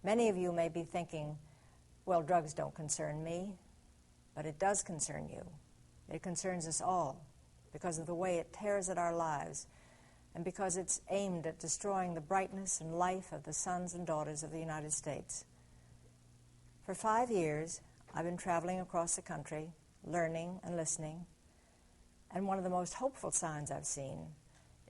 Many of you may be thinking, well, drugs don't concern me, but it does concern you. It concerns us all because of the way it tears at our lives and because it's aimed at destroying the brightness and life of the sons and daughters of the United States. For 5 years, I've been traveling across the country, learning and listening, and one of the most hopeful signs I've seen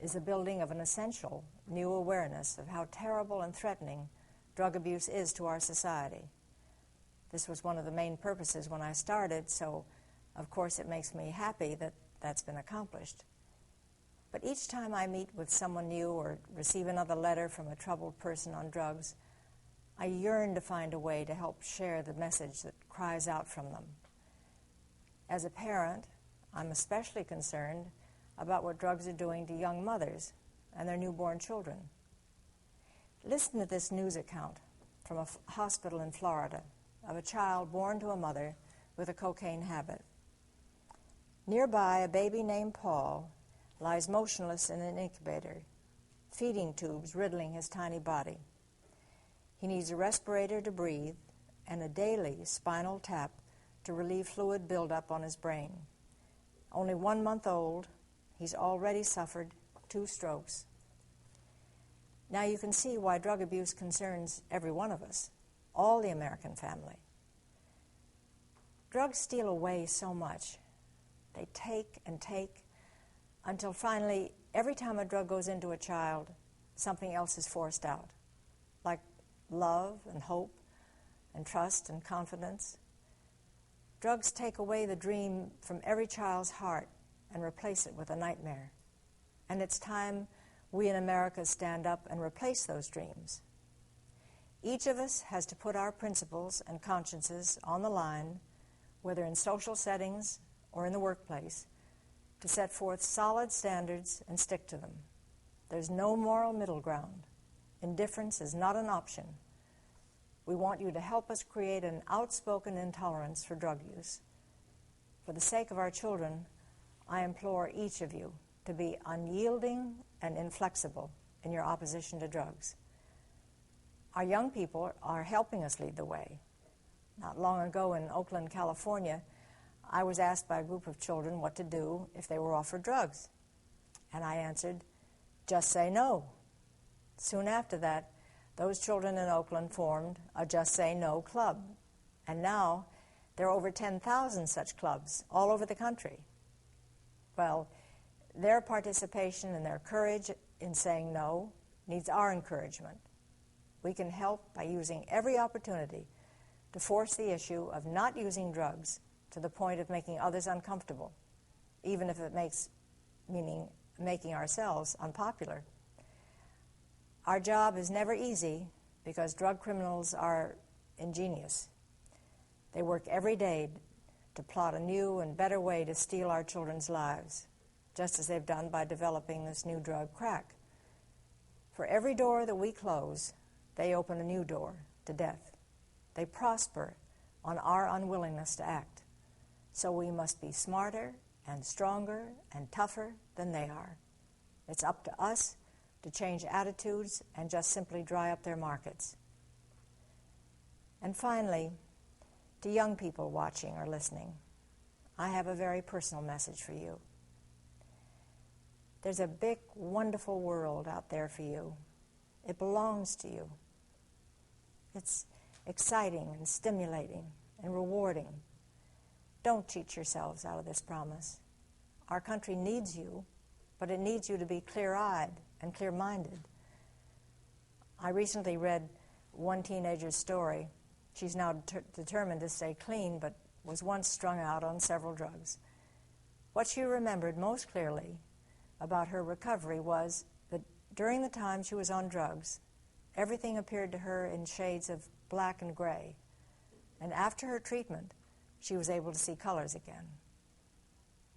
is the building of an essential new awareness of how terrible and threatening drug abuse is to our society. This was one of the main purposes when I started, so of course it makes me happy that that's been accomplished. But each time I meet with someone new or receive another letter from a troubled person on drugs, I yearn to find a way to help share the message that cries out from them. As a parent, I'm especially concerned about what drugs are doing to young mothers and their newborn children. Listen to this news account from a hospital in Florida of a child born to a mother with a cocaine habit. Nearby, a baby named Paul lies motionless in an incubator, feeding tubes riddling his tiny body. He needs a respirator to breathe and a daily spinal tap to relieve fluid buildup on his brain. Only 1 month old, he's already suffered 2 strokes. Now you can see why drug abuse concerns every one of us, all the American family. Drugs steal away so much. They take and take until finally, every time a drug goes into a child, something else is forced out, like love and hope and trust and confidence. Drugs take away the dream from every child's heart and replace it with a nightmare. And it's time we in America stand up and replace those dreams. Each of us has to put our principles and consciences on the line, whether in social settings or in the workplace, to set forth solid standards and stick to them. There's no moral middle ground. Indifference is not an option. We want you to help us create an outspoken intolerance for drug use. For the sake of our children, I implore each of you to be unyielding and inflexible in your opposition to drugs. Our young people are helping us lead the way. Not long ago in Oakland, California, I was asked by a group of children what to do if they were offered drugs. And I answered, just say no. Soon after that, those children in Oakland formed a Just Say No club. And now there are over 10,000 such clubs all over the country. Well, their participation and their courage in saying no needs our encouragement. We can help by using every opportunity to force the issue of not using drugs to the point of making others uncomfortable, even if it meaning making ourselves unpopular. Our job is never easy because drug criminals are ingenious. They work every day to plot a new and better way to steal our children's lives, just as they've done by developing this new drug, crack. For every door that we close, they open a new door to death. They prosper on our unwillingness to act. So we must be smarter and stronger and tougher than they are. It's up to us to change attitudes and just simply dry up their markets. And finally, to young people watching or listening, I have a very personal message for you. There's a big, wonderful world out there for you. It belongs to you. It's exciting and stimulating and rewarding. Don't cheat yourselves out of this promise. Our country needs you, but it needs you to be clear-eyed and clear-minded. I recently read one teenager's story. She's now determined to stay clean, but was once strung out on several drugs. What she remembered most clearly about her recovery was that during the time she was on drugs, everything appeared to her in shades of black and gray. And after her treatment, she was able to see colors again.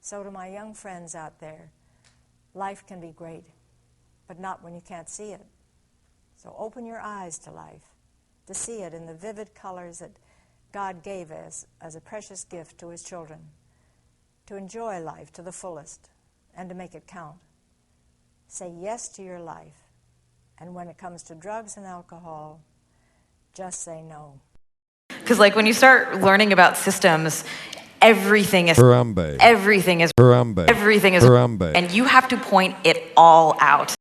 So to my young friends out there, life can be great, but not when you can't see it. So open your eyes to life, to see it in the vivid colors that God gave us as a precious gift to his children, to enjoy life to the fullest and to make it count. Say yes to your life, and when it comes to drugs and alcohol, Just say no. Because like when you start learning about systems, everything is Harambe. everything is Harambe. everything is Harambe. and you have to point it all out.